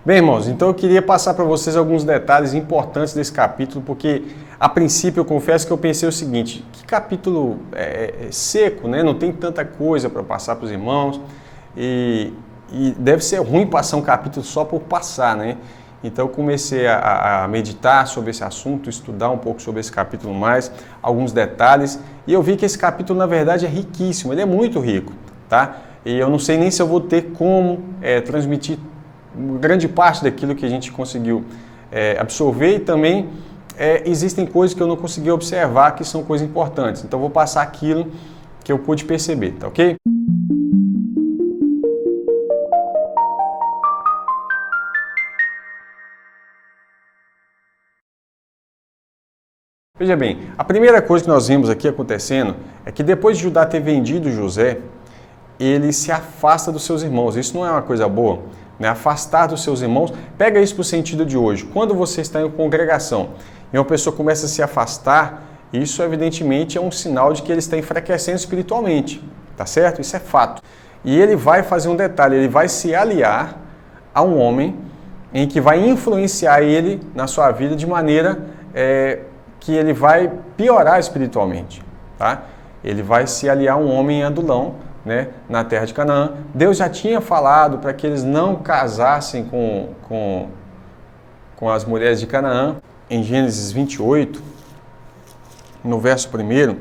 Bem, irmãos, então eu queria passar para vocês alguns detalhes importantes desse capítulo, porque a princípio eu confesso que eu pensei o seguinte, que capítulo seco, né? Não tem tanta coisa para passar para os irmãos e deve ser ruim passar um capítulo só por passar, né? Então eu comecei a meditar sobre esse assunto, estudar um pouco sobre esse capítulo mais, alguns detalhes, e eu vi que esse capítulo na verdade é riquíssimo, ele é muito rico, tá? E eu não sei nem se eu vou ter como transmitir grande parte daquilo que a gente conseguiu absorver, e também existem coisas que eu não consegui observar que são coisas importantes. Então eu vou passar aquilo que eu pude perceber, tá ok? Veja bem, a primeira coisa que nós vimos aqui acontecendo é que depois de Judá ter vendido José, ele se afasta dos seus irmãos. Isso não é uma coisa boa, né? Afastar dos seus irmãos. Pega isso para o sentido de hoje. Quando você está em congregação e uma pessoa começa a se afastar, isso evidentemente é um sinal de que ele está enfraquecendo espiritualmente, tá certo? Isso é fato. E ele vai fazer um detalhe, ele vai se aliar a um homem em que vai influenciar ele na sua vida de maneira que ele vai piorar espiritualmente, tá? Ele vai se aliar a um homem adulão, né, na terra de Canaã. Deus já tinha falado para que eles não casassem com as mulheres de Canaã. Em Gênesis 28, no verso 1,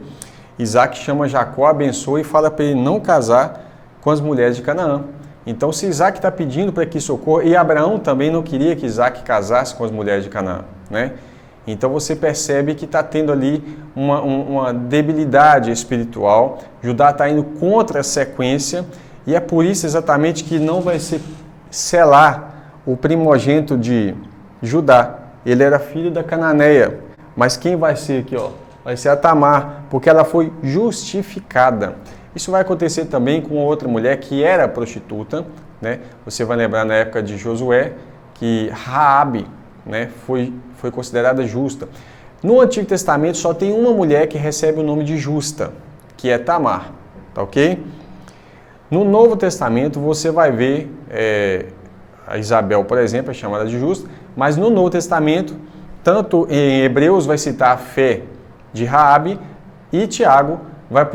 Isaac chama Jacó, abençoa e fala para ele não casar com as mulheres de Canaã. Então, se Isaac está pedindo para que isso ocorra, e Abraão também não queria que Isaac casasse com as mulheres de Canaã, né? Então você percebe que está tendo ali uma debilidade espiritual. Judá está indo contra a sequência e é por isso exatamente que não vai ser Selá, o primogênito de Judá. Ele era filho da cananeia, mas quem vai ser aqui? Vai ser a Tamar, porque ela foi justificada. Isso vai acontecer também com outra mulher que era prostituta, né? Você vai lembrar na época de Josué que Raabe, né, foi considerada justa. No Antigo Testamento só tem uma mulher que recebe o nome de justa, que é Tamar, tá ok? No Novo Testamento você vai ver a Isabel, por exemplo, é chamada de justa, mas no Novo Testamento, tanto em Hebreus vai citar a fé de Raabe e Tiago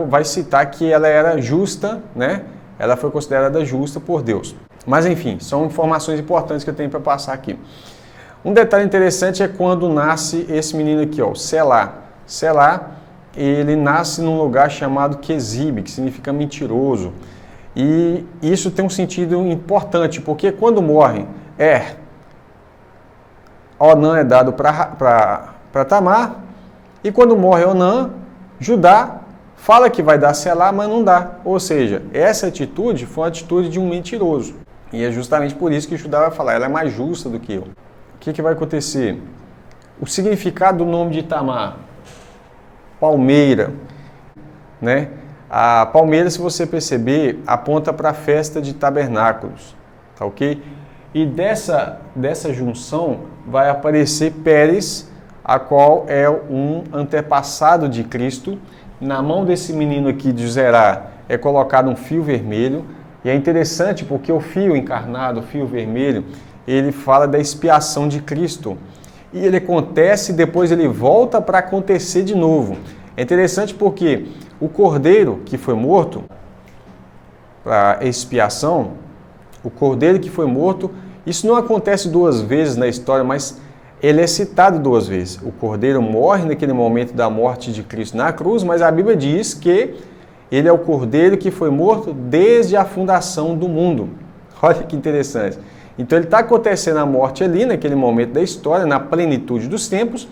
vai citar que ela era justa, né? Ela foi considerada justa por Deus. Mas enfim, são informações importantes que eu tenho para passar aqui. Um detalhe interessante é quando nasce esse menino aqui, Selá. Selá, ele nasce num lugar chamado Quezib, que significa mentiroso. E isso tem um sentido importante, porque quando morre Onã é dado para Tamar, e quando morre Onã, Judá fala que vai dar Selá, mas não dá. Ou seja, essa atitude foi uma atitude de um mentiroso. E é justamente por isso que Judá vai falar, ela é mais justa do que eu. O que vai acontecer? O significado do nome de Tamar, palmeira, né? A palmeira, se você perceber, aponta para a festa de tabernáculos, tá ok? E dessa junção vai aparecer Pérez, a qual é um antepassado de Cristo. Na mão desse menino aqui de Zerá é colocado um fio vermelho, e é interessante porque o fio encarnado, o fio vermelho, ele fala da expiação de Cristo. E ele acontece e depois ele volta para acontecer de novo. É interessante porque o cordeiro que foi morto para expiação, o cordeiro que foi morto, isso não acontece duas vezes na história, mas ele é citado duas vezes. O cordeiro morre naquele momento da morte de Cristo na cruz, mas a Bíblia diz que ele é o cordeiro que foi morto desde a fundação do mundo. Olha que interessante. Então ele está acontecendo a morte ali, naquele momento da história, na plenitude dos tempos,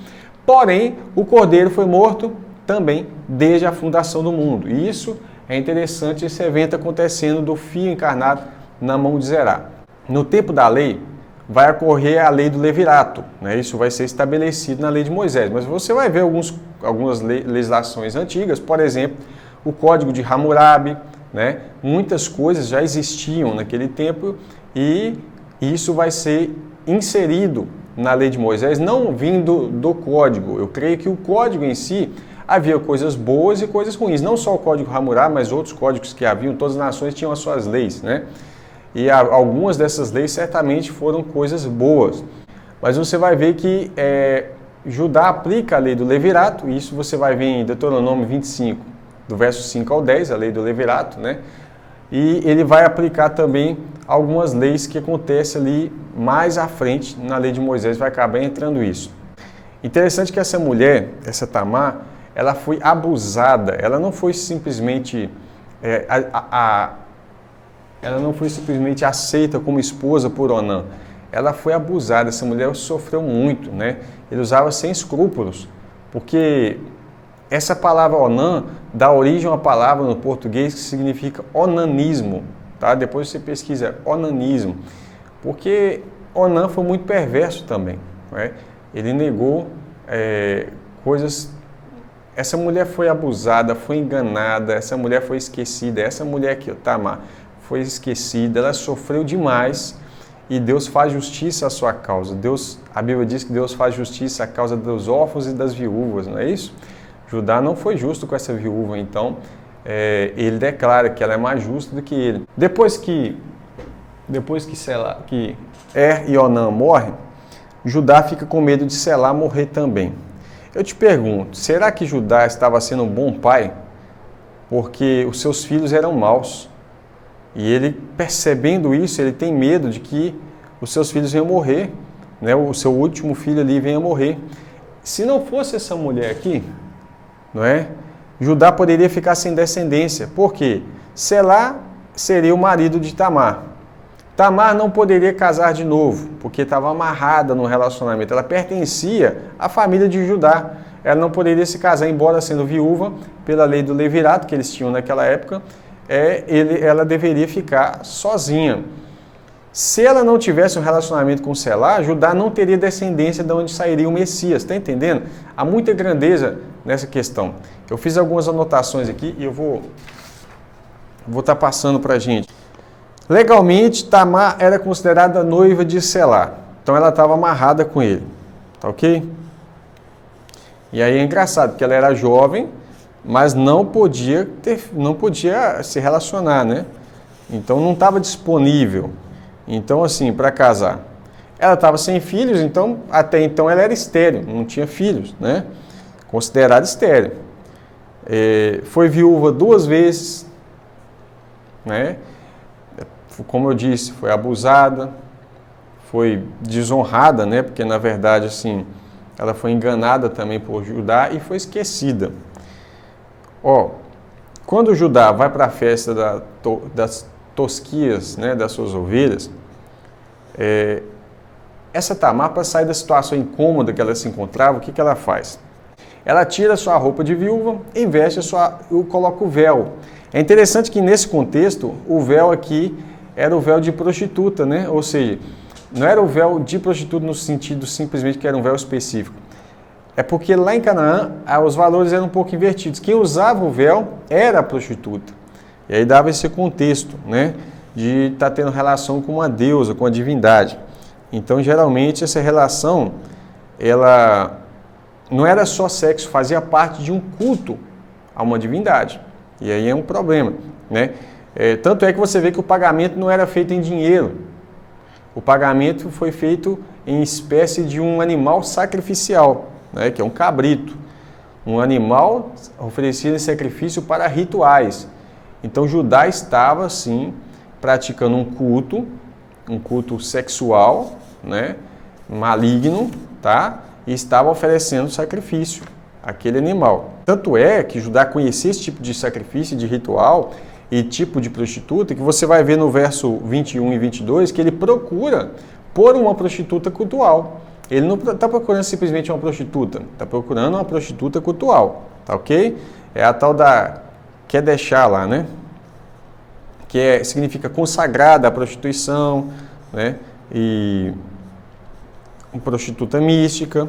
porém o cordeiro foi morto também desde a fundação do mundo. E isso é interessante, esse evento acontecendo do fio encarnado na mão de Zerá. No tempo da lei, vai ocorrer a lei do levirato, né? Isso vai ser estabelecido na lei de Moisés, mas você vai ver algumas legislações antigas, por exemplo, o Código de Hammurabi, né? Muitas coisas já existiam naquele tempo e isso vai ser inserido na lei de Moisés, não vindo do código. Eu creio que o código em si, havia coisas boas e coisas ruins. Não só o código Hammurabi, mas outros códigos que haviam, todas as nações tinham as suas leis, né? e algumas dessas leis certamente foram coisas boas. Mas você vai ver que Judá aplica a lei do levirato, e isso você vai ver em Deuteronômio 25, do verso 5 ao 10, a lei do levirato, né? E ele vai aplicar também algumas leis que acontecem ali mais à frente, na lei de Moisés vai acabar entrando isso. Interessante que essa mulher, essa Tamar, ela foi abusada, ela não foi simplesmente ela não foi simplesmente aceita como esposa por Onã. Ela foi abusada, essa mulher sofreu muito, né? Ele usava sem escrúpulos, porque essa palavra Onã dá origem a uma palavra no português que significa onanismo, tá? Depois você pesquisa onanismo, porque Onã foi muito perverso também, né? Ele negou coisas. Essa mulher foi abusada, foi enganada, essa mulher foi esquecida, essa mulher aqui, Tamar, foi esquecida, ela sofreu demais e Deus faz justiça à sua causa. A Bíblia diz que Deus faz justiça à causa dos órfãos e das viúvas, não é isso? Judá não foi justo com essa viúva, então ele declara que ela é mais justa do que ele. Depois que e Onã morrem, Judá fica com medo de Selá morrer também. Eu te pergunto, será que Judá estava sendo um bom pai? Porque os seus filhos eram maus. E ele, percebendo isso, ele tem medo de que os seus filhos venham morrer, né? O seu último filho ali venha morrer. Se não fosse essa mulher aqui, não é? Judá poderia ficar sem descendência. Por quê? Selá seria o marido de Tamar. Tamar não poderia casar de novo, porque estava amarrada no relacionamento. Ela pertencia à família de Judá. Ela não poderia se casar, embora sendo viúva, pela lei do levirato que eles tinham naquela época, ela deveria ficar sozinha. Se ela não tivesse um relacionamento com Selá, Judá não teria descendência de onde sairia o Messias. Está entendendo? Há muita grandeza nessa questão. Eu fiz algumas anotações aqui e eu vou estar passando para a gente. Legalmente, Tamar era considerada noiva de Selá. Então ela estava amarrada com ele. Tá ok? E aí é engraçado, porque ela era jovem, mas não podia se relacionar, né? Então não estava disponível. Então, assim, para casar. Ela estava sem filhos, então até então ela era estéril, não tinha filhos, né? Considerada estéril. Foi viúva 2 vezes, né? Como eu disse, foi abusada, foi desonrada, né? Porque na verdade, assim, ela foi enganada também por Judá e foi esquecida. Quando Judá vai para a festa das tosquias, né, das suas ovelhas, essa Tamar, para sair da situação incômoda que ela se encontrava, o que ela faz? Ela tira a sua roupa de viúva, coloca o véu. É interessante que nesse contexto, o véu aqui era o véu de prostituta, né? Ou seja, não era o véu de prostituta no sentido simplesmente que era um véu específico. É porque lá em Canaã, os valores eram um pouco invertidos. Quem usava o véu era a prostituta. E aí dava esse contexto, né? De estar tendo relação com uma deusa, com a divindade. Então, geralmente, essa relação, ela não era só sexo, fazia parte de um culto a uma divindade. E aí é um problema, né? Tanto é que você vê que o pagamento não era feito em dinheiro. O pagamento foi feito em espécie de um animal sacrificial, né? Que é um cabrito. Um animal oferecido em sacrifício para rituais. Então, Judá estava, sim, praticando um culto sexual, né? Maligno, tá? E estava oferecendo sacrifício àquele animal. Tanto é que Judá conhecia esse tipo de sacrifício, de ritual e tipo de prostituta, que você vai ver no verso 21 e 22, que ele procura por uma prostituta cultual. Ele não está procurando simplesmente uma prostituta, está procurando uma prostituta cultual, tá ok? É a tal da Kedeshá lá, né? Que significa consagrada à prostituição, né? E uma prostituta mística.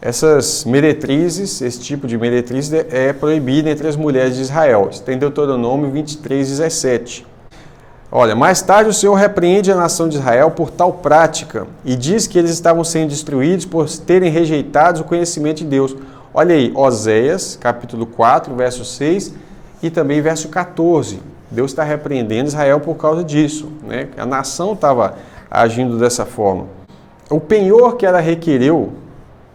Essas meretrizes, esse tipo de meretriz é proibido entre as mulheres de Israel. Isso tem Deuteronômio 23:17. Olha, mais tarde o Senhor repreende a nação de Israel por tal prática e diz que eles estavam sendo destruídos por terem rejeitado o conhecimento de Deus. Olha aí, Oséias, capítulo 4, verso 6 e também verso 14. Deus está repreendendo Israel por causa disso, né? A nação estava agindo dessa forma. O penhor que ela requereu,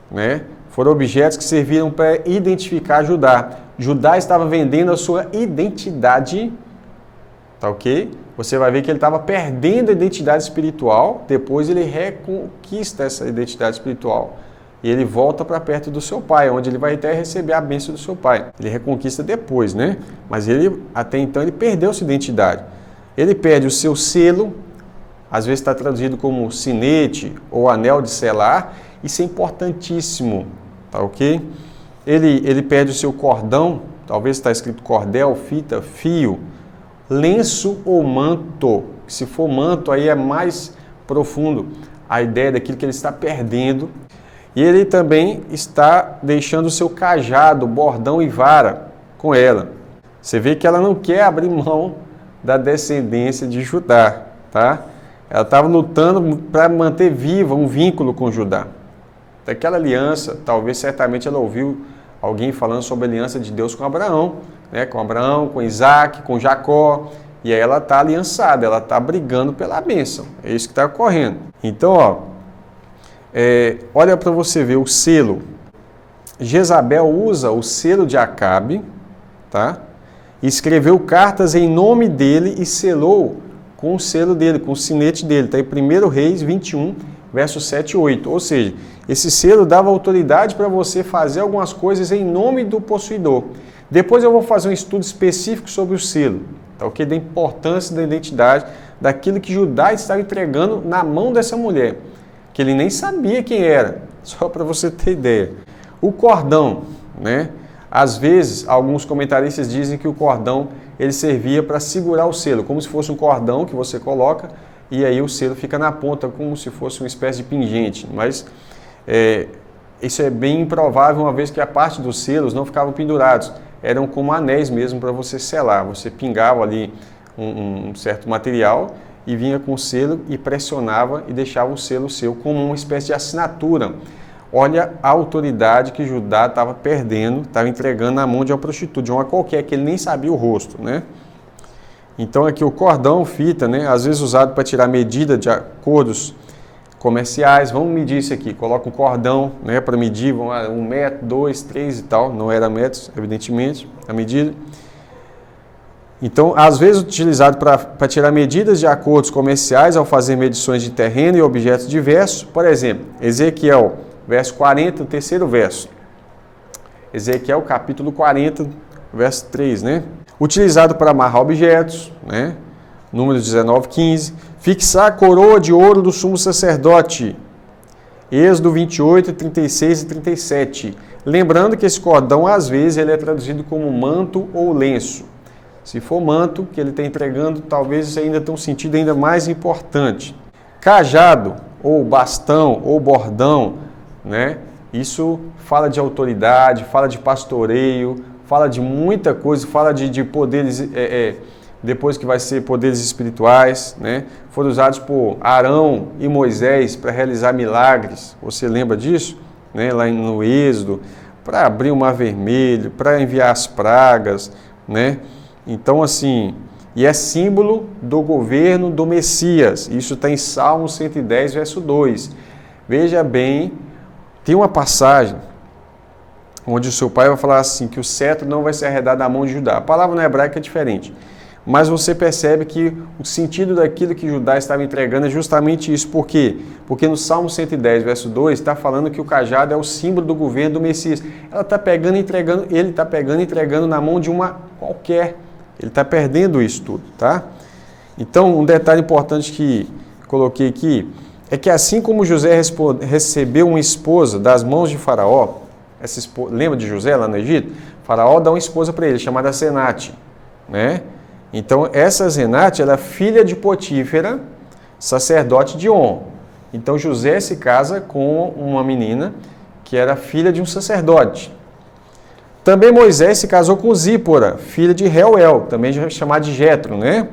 né, foram objetos que serviram para identificar Judá. Judá estava vendendo a sua identidade, tá ok? Você vai ver que ele estava perdendo a identidade espiritual, depois ele reconquista essa identidade espiritual. E ele volta para perto do seu pai, onde ele vai até receber a bênção do seu pai. Ele reconquista depois, né? Mas ele, até então, ele perdeu sua identidade. Ele perde o seu selo, às vezes está traduzido como sinete ou anel de selar. Isso é importantíssimo, tá ok? Ele perde o seu cordão, talvez está escrito cordel, fita, fio, lenço ou manto. Se for manto, aí é mais profundo a ideia daquilo que ele está perdendo. E ele também está deixando o seu cajado, bordão e vara com ela. Você vê que ela não quer abrir mão da descendência de Judá, tá? Ela estava lutando para manter viva um vínculo com Judá. Daquela aliança, talvez certamente ela ouviu alguém falando sobre a aliança de Deus com Abraão, né? Com Abraão, com Isaac, com Jacó. E aí ela está aliançada, ela está brigando pela bênção. É isso que está ocorrendo. Então, ó. Olha para você ver o selo. Jezabel usa o selo de Acabe, tá? Escreveu cartas em nome dele e selou com o selo dele, com o sinete dele. Está em 1 Reis 21, versos 7 e 8. Ou seja, esse selo dava autoridade para você fazer algumas coisas em nome do possuidor. Depois eu vou fazer um estudo específico sobre o selo, tá? O que da importância da identidade, daquilo que Judá estava entregando na mão dessa mulher, que ele nem sabia quem era, só para você ter ideia. O cordão, né? Às vezes, alguns comentaristas dizem que o cordão ele servia para segurar o selo, como se fosse um cordão que você coloca e aí o selo fica na ponta, como se fosse uma espécie de pingente. Mas isso é bem improvável, uma vez que a parte dos selos não ficavam pendurados, eram como anéis mesmo para você selar. Você pingava ali um certo material e vinha com o selo e pressionava e deixava o selo seu como uma espécie de assinatura. Olha a autoridade que Judá estava perdendo, estava entregando na mão de uma prostituta, de uma qualquer, que ele nem sabia o rosto, né? Então aqui o cordão, fita, né? Às vezes usado para tirar medida de acordos comerciais. Vamos medir isso aqui, coloca um cordão, né, para medir, 1 metro, 2, 3 e tal, não era metros, evidentemente, a medida. Então, às vezes utilizado para tirar medidas de acordos comerciais ao fazer medições de terreno e objetos diversos. Por exemplo, Ezequiel, verso 40, o terceiro verso. Ezequiel, capítulo 40, verso 3, né? Utilizado para amarrar objetos, né? Números 19, 15. Fixar a coroa de ouro do sumo sacerdote. Êxodo 28, 36 e 37. Lembrando que esse cordão, às vezes, ele é traduzido como manto ou lenço. Se for manto, que ele está entregando, talvez isso ainda tenha um sentido ainda mais importante. Cajado, ou bastão, ou bordão, né? Isso fala de autoridade, fala de pastoreio, fala de muita coisa, fala de poderes, depois que vai ser poderes espirituais, né? Foram usados por Arão e Moisés para realizar milagres. Você lembra disso? Né? Lá no Êxodo, para abrir o Mar Vermelho, para enviar as pragas, né? Então, assim, e é símbolo do governo do Messias. Isso está em Salmo 110, verso 2. Veja bem, tem uma passagem onde o seu pai vai falar assim, que o cetro não vai ser arredado da mão de Judá. A palavra no hebraico é diferente, mas você percebe que o sentido daquilo que Judá estava entregando é justamente isso. Por quê? Porque no Salmo 110, verso 2, está falando que o cajado é o símbolo do governo do Messias. Ela está pegando e entregando, ele está pegando e entregando na mão de uma qualquer. Ele está perdendo isso tudo, tá? Então, um detalhe importante que coloquei aqui é que assim como José recebeu uma esposa das mãos de Faraó, lembra de José lá no Egito? Faraó dá uma esposa para ele, chamada Senate, né? Então, essa Senate, ela é filha de Potífera, sacerdote de On. Então, José se casa com uma menina que era filha de um sacerdote. Também Moisés se casou com Zípora, filha de Reuel, também chamada de Jetro, né?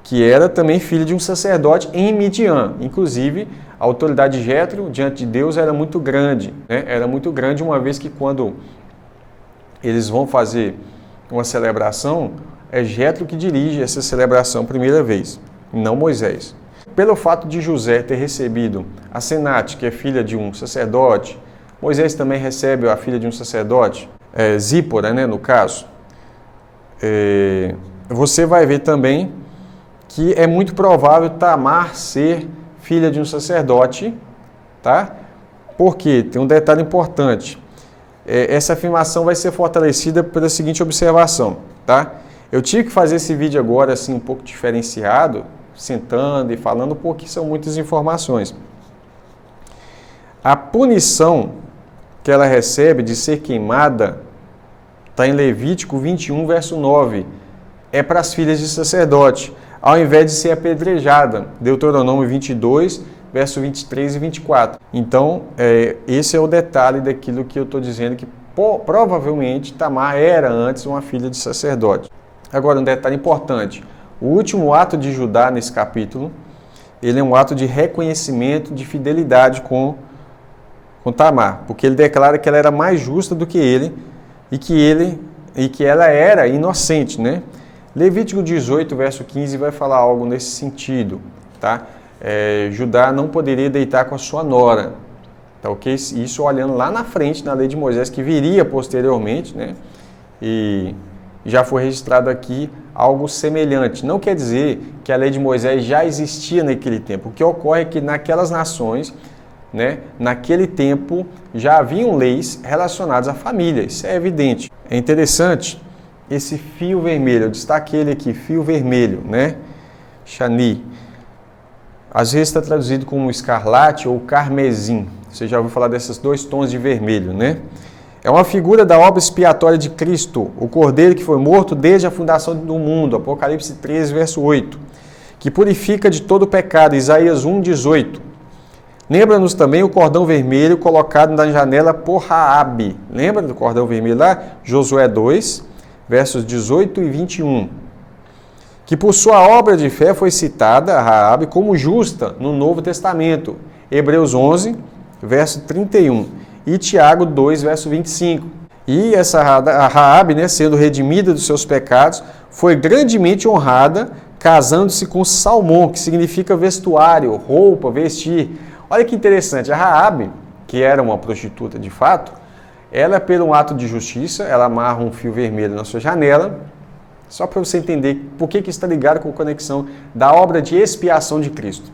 Que era também filha de um sacerdote em Midian. Inclusive, a autoridade de Jetro diante de Deus era muito grande, né? Era muito grande, uma vez que quando eles vão fazer uma celebração, é Jétro que dirige essa celebração primeira vez, não Moisés. Pelo fato de José ter recebido a Senate, que é filha de um sacerdote, Moisés também recebe a filha de um sacerdote, Zípora, né, no caso. Você vai ver também que é muito provável Tamar ser filha de um sacerdote, tá? Porque tem um detalhe importante. Essa afirmação vai ser fortalecida pela seguinte observação, tá? Eu tive que fazer esse vídeo agora assim um pouco diferenciado, sentando e falando, porque são muitas informações. A punição que ela recebe de ser queimada está em Levítico 21, verso 9. É para as filhas de sacerdote, ao invés de ser apedrejada. Deuteronômio 22, verso 23 e 24. Então, esse é o detalhe daquilo que eu estou dizendo, que provavelmente Tamar era antes uma filha de sacerdote. Agora, um detalhe importante. O último ato de Judá nesse capítulo, ele é um ato de reconhecimento de fidelidade com Tamar, porque ele declara que ela era mais justa do que ele e que ela era inocente, né? Levítico 18, verso 15 vai falar algo nesse sentido, tá? Judá não poderia deitar com a sua nora, tá ok? Isso olhando lá na frente na lei de Moisés, que viria posteriormente, né? E já foi registrado aqui algo semelhante. Não quer dizer que a lei de Moisés já existia naquele tempo. O que ocorre é que naquelas nações, né, naquele tempo, já haviam leis relacionadas à família. Isso é evidente. É interessante esse fio vermelho. Eu destaquei ele aqui, fio vermelho, né? Shani. Às vezes está traduzido como escarlate ou carmesim. Você já ouviu falar desses dois tons de vermelho, né? É uma figura da obra expiatória de Cristo, o Cordeiro que foi morto desde a fundação do mundo, Apocalipse 13, verso 8, que purifica de todo pecado, Isaías 1, 18. Lembra-nos também o cordão vermelho colocado na janela por Raabe. Lembra do cordão vermelho lá? Josué 2, versos 18 e 21. Que por sua obra de fé foi citada a Raabe como justa no Novo Testamento. Hebreus 11, verso 31. E Tiago 2, verso 25. E essa Raabe, né, sendo redimida dos seus pecados, foi grandemente honrada, casando-se com Salmão, que significa vestuário, roupa, vestir. Olha que interessante, a Raabe, que era uma prostituta de fato, ela, por um ato de justiça, ela amarra um fio vermelho na sua janela, só para você entender por que está ligado com a conexão da obra de expiação de Cristo.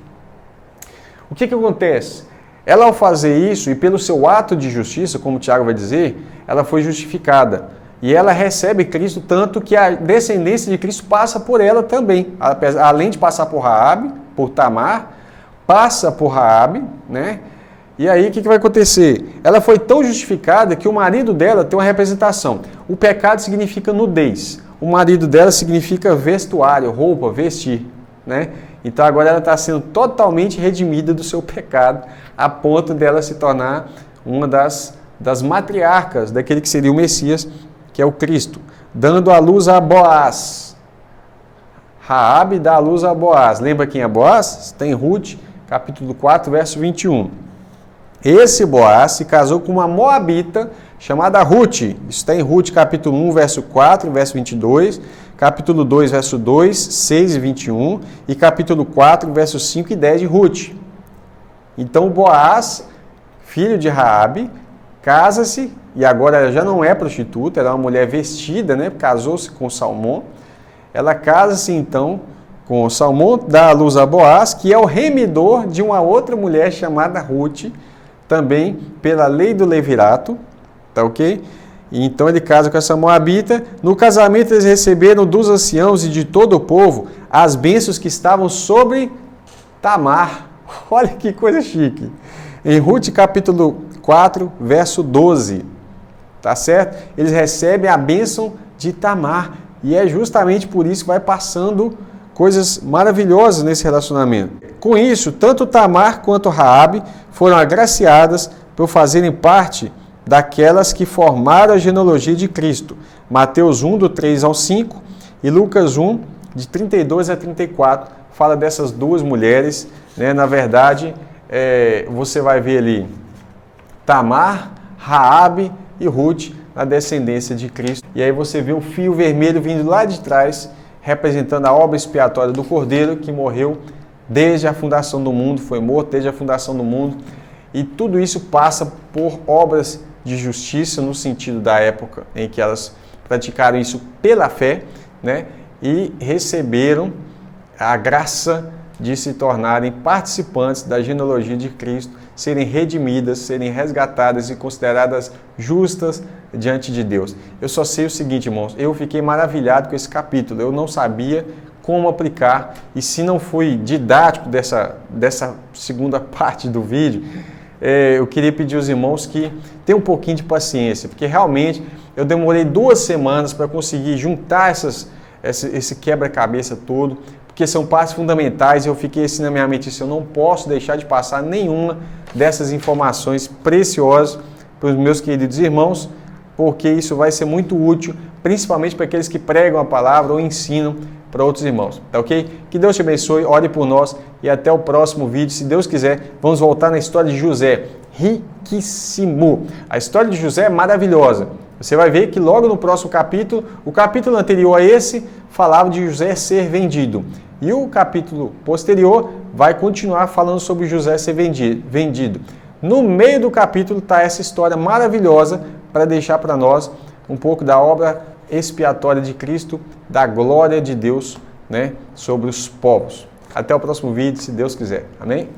O que acontece? Ela, ao fazer isso, e pelo seu ato de justiça, como o Tiago vai dizer, ela foi justificada. E ela recebe Cristo, tanto que a descendência de Cristo passa por ela também. Além de passar por Raabe, por Tamar, passa por Raabe, né? E aí, o que vai acontecer? Ela foi tão justificada que o marido dela tem uma representação. O pecado significa nudez. O marido dela significa vestuário, roupa, vestir, né? Então agora ela está sendo totalmente redimida do seu pecado, a ponto dela se tornar uma das matriarcas daquele que seria o Messias, que é o Cristo, dando a luz a Boaz. Raabe dá a luz a Boaz. Lembra quem é Boaz? Está em Ruth, capítulo 4, verso 21. Esse Boaz se casou com uma moabita chamada Ruth. Isso está em Ruth, capítulo 1, verso 4, verso 22, capítulo 2, verso 2, 6 e 21, e capítulo 4, versos 5 e 10 de Ruth. Então, Boaz, filho de Raabe, casa-se, e agora ela já não é prostituta, ela é uma mulher vestida, né? Casou-se com Salmão. Ela casa-se, então, com Salmão, dá à luz a Boaz, que é o remidor de uma outra mulher chamada Ruth, também pela lei do levirato, tá ok? E então ele casa com essa moabita. No casamento eles receberam dos anciãos e de todo o povo as bênçãos que estavam sobre Tamar. Olha que coisa chique. Em Ruth capítulo 4, verso 12, tá certo? Eles recebem a bênção de Tamar. E é justamente por isso que vai passando coisas maravilhosas nesse relacionamento. Com isso, tanto Tamar quanto Raabe foram agraciadas por fazerem parte daquelas que formaram a genealogia de Cristo. Mateus 1, do 3 ao 5, e Lucas 1, de 32 a 34, fala dessas duas mulheres, né? Na verdade, você vai ver ali Tamar, Raabe e Ruth, na descendência de Cristo. E aí você vê o fio vermelho vindo lá de trás, representando a obra expiatória do Cordeiro, que morreu desde a fundação do mundo, foi morto desde a fundação do mundo. E tudo isso passa por obras de justiça, no sentido da época em que elas praticaram isso pela fé, né? E receberam a graça de se tornarem participantes da genealogia de Cristo, serem redimidas, serem resgatadas e consideradas justas diante de Deus. Eu só sei o seguinte, irmãos, eu fiquei maravilhado com esse capítulo, eu não sabia como aplicar, e se não fui didático dessa segunda parte do vídeo, eu queria pedir aos irmãos que tenham um pouquinho de paciência, porque realmente eu demorei 2 semanas para conseguir juntar esse quebra-cabeça todo, porque são partes fundamentais, e eu fiquei assim na minha mente, eu não posso deixar de passar nenhuma dessas informações preciosas para os meus queridos irmãos, porque isso vai ser muito útil, principalmente para aqueles que pregam a palavra ou ensinam para outros irmãos, tá ok? Que Deus te abençoe, ore por nós e até o próximo vídeo. Se Deus quiser, vamos voltar na história de José, riquíssimo. A história de José é maravilhosa. Você vai ver que logo no próximo capítulo, o capítulo anterior a esse, falava de José ser vendido. E o capítulo posterior vai continuar falando sobre José ser vendido. No meio do capítulo está essa história maravilhosa para deixar para nós um pouco da obra expiatória de Cristo, da glória de Deus, né, sobre os povos. Até o próximo vídeo, se Deus quiser. Amém?